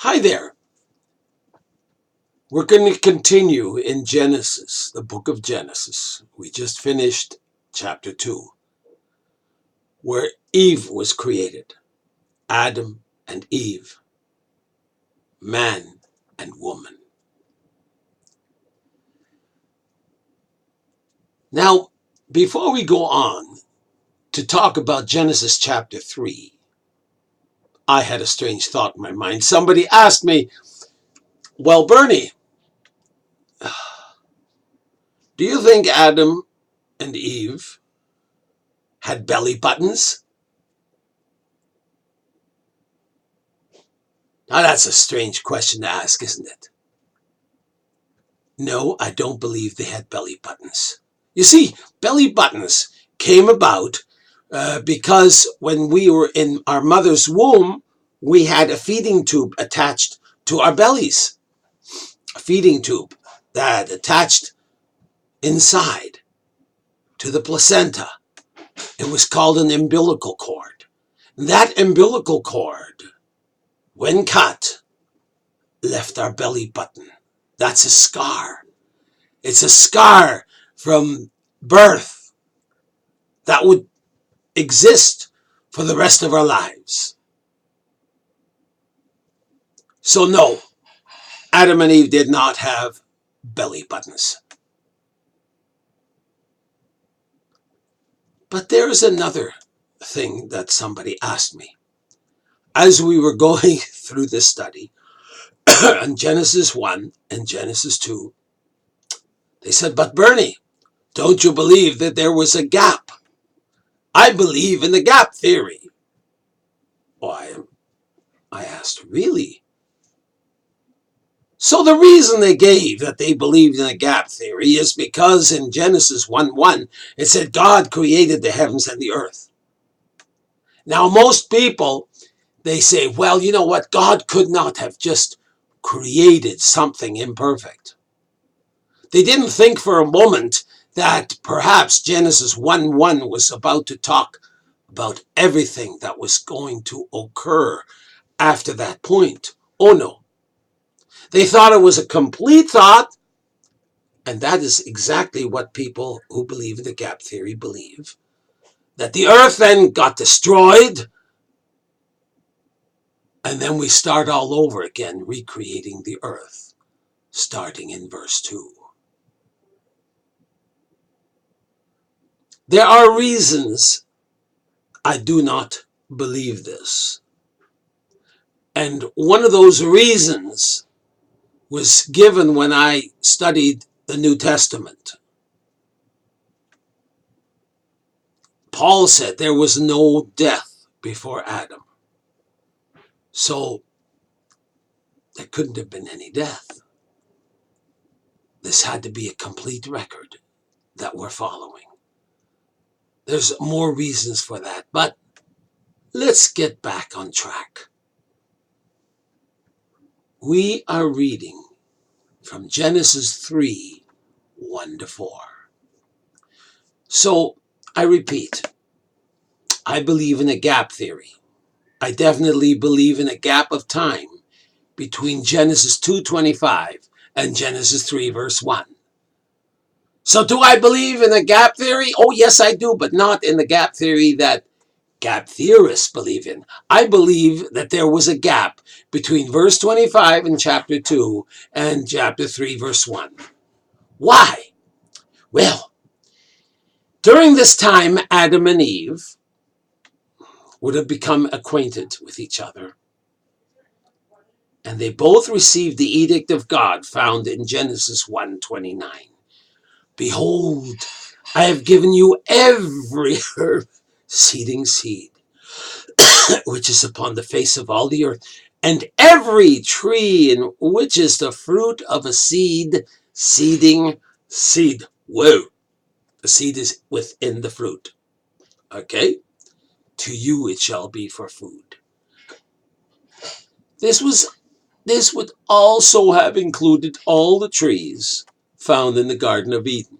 Hi there. We're going to continue in Genesis, the book of Genesis. We just finished chapter 2, where Eve was created. Adam and Eve, man and woman. Now, before we go on to talk about Genesis chapter 3, I had a strange thought in my mind. Somebody asked me, well, Bernie, do you think Adam and Eve had belly buttons? Now, that's a strange question to ask, isn't it? No, I don't believe they had belly buttons. You see, belly buttons came about because when we were in our mother's womb, we had a feeding tube attached to our bellies. A feeding tube that attached inside to the placenta. It was called an umbilical cord. That umbilical cord, when cut, left our belly button. That's a scar. It's a scar from birth that would exist for the rest of our lives. So no, Adam and Eve did not have belly buttons. But there is another thing that somebody asked me. As we were going through this study, on Genesis 1 and Genesis 2, they said, but Bernie, don't you believe that there was a gap? I believe in the gap theory. Why? I asked, really? So the reason they gave that they believed in a gap theory is because in Genesis 1:1, it said God created the heavens and the earth. Now, most people, they say, well, you know what? God could not have just created something imperfect. They didn't think for a moment that perhaps Genesis 1:1 was about to talk about everything that was going to occur after that point. Oh no. They thought it was a complete thought, and that is exactly what people who believe in the gap theory believe. That the earth then got destroyed, and then we start all over again, recreating the earth, starting in verse 2. There are reasons I do not believe this. And one of those reasons was given when I studied the New Testament. Paul said there was no death before Adam. So there couldn't have been any death. This had to be a complete record that we're following. There's more reasons for that, but let's get back on track. We are reading from Genesis 3, 1-4. So, I repeat, I believe in a gap theory. I definitely believe in a gap of time between Genesis 2:25 and Genesis 3, verse 1. So do I believe in a gap theory? Oh, yes, I do, but not in the gap theory that gap theorists believe in. I believe that there was a gap between verse 25 in chapter 2 and chapter 3, verse 1. Why? Well, during this time, Adam and Eve would have become acquainted with each other. And they both received the edict of God found in Genesis 1:29. Behold, I have given you every herb seeding seed, which is upon the face of all the earth, and every tree in which is the fruit of a seed, seeding seed. Whoa, the seed is within the fruit. Okay? To you it shall be for food. This would also have included all the trees found in the Garden of Eden,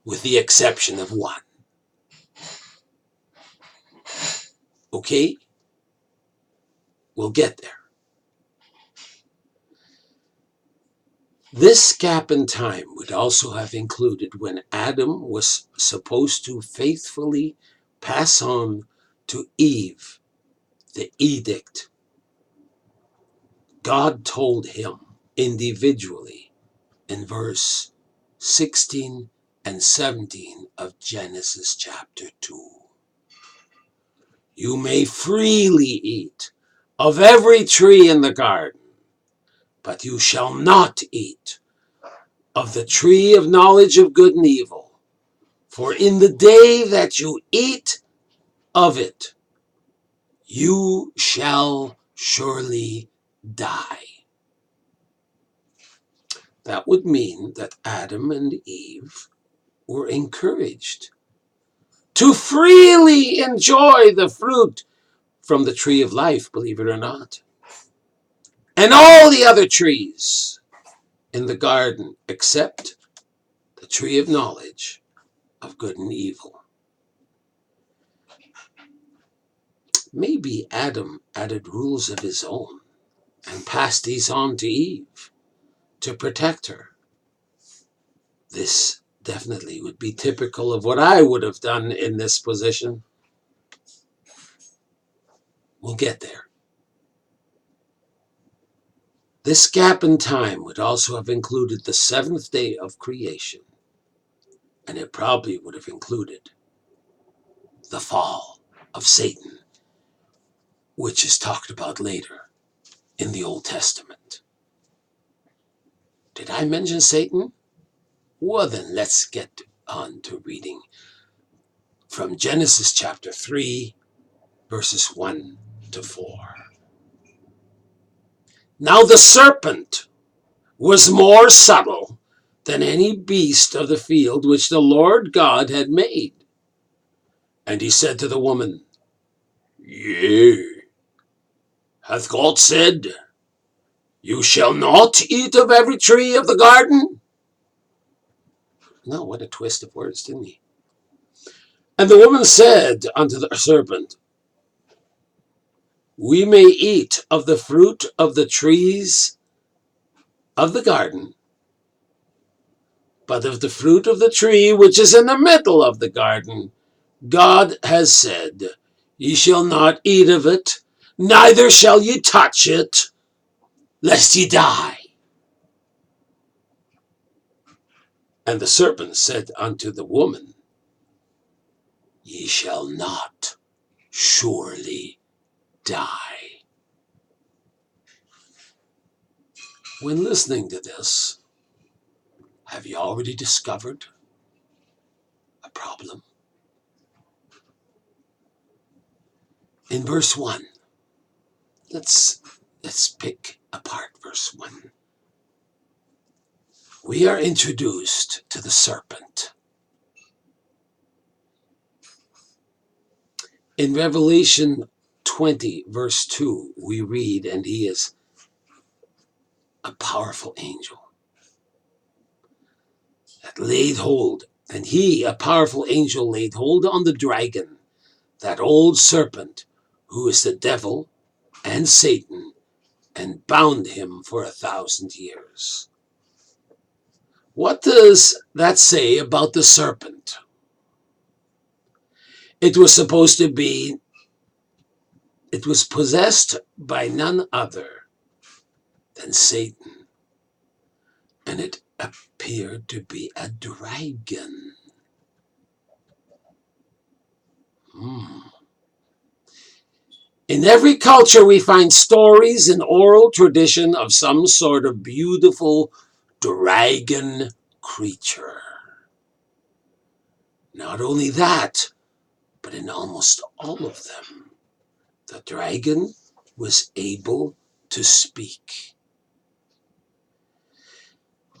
with the exception of one. Okay? We'll get there. This gap in time would also have included when Adam was supposed to faithfully pass on to Eve the edict God told him individually in verse 16 and 17 of Genesis chapter 2. You may freely eat of every tree in the garden, but you shall not eat of the tree of knowledge of good and evil. For in the day that you eat of it, you shall surely die. That would mean that Adam and Eve were encouraged to freely enjoy the fruit from the tree of life, believe it or not, and all the other trees in the garden except the tree of knowledge of good and evil. Maybe Adam added rules of his own and passed these on to Eve to protect her. This definitely would be typical of what I would have done in this position. We'll get there. This gap in time would also have included the seventh day of creation, and it probably would have included the fall of Satan, which is talked about later in the Old Testament. Did I mention Satan? Well, then let's get on to reading from Genesis chapter 3, verses 1 to 4. Now the serpent was more subtle than any beast of the field which the Lord God had made. And he said to the woman, Yea, hath God said, You shall not eat of every tree of the garden? No, what a twist of words, didn't he? And the woman said unto the serpent, We may eat of the fruit of the trees of the garden, but of the fruit of the tree which is in the middle of the garden, God has said, Ye shall not eat of it, neither shall ye touch it, lest ye die. And the serpent said unto the woman, Ye shall not surely die. When listening to this, have you already discovered a problem? In verse 1, let's pick apart verse 1. We are introduced to the serpent. In Revelation 20, verse 2, we read, and he is a powerful angel that laid hold, and he, a powerful angel, laid hold on the dragon, that old serpent, who is the devil and Satan, and bound him for 1,000 years. What does that say about the serpent? It was possessed by none other than Satan, and it appeared to be a dragon. In every culture, we find stories and oral tradition of some sort of beautiful dragon creature. Not only that, but in almost all of them, the dragon was able to speak.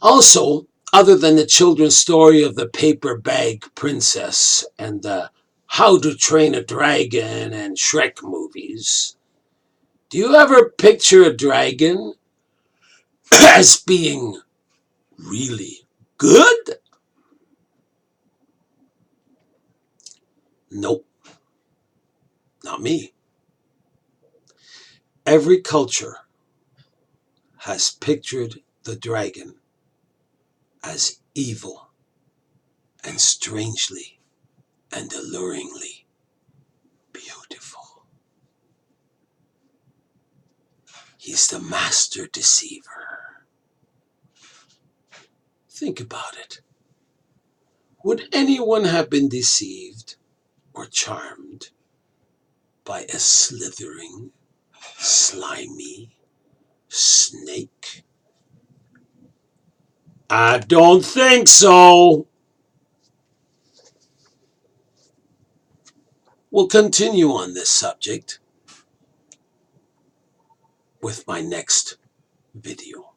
Also, other than the children's story of the paper bag princess and the How to Train a Dragon and Shrek movies, do you ever picture a dragon as being really good? Nope, not me. Every culture has pictured the dragon as evil and strangely and alluringly beautiful. He's the master deceiver. Think about it. Would anyone have been deceived or charmed by a slithering, slimy snake? I don't think so. We'll continue on this subject with my next video.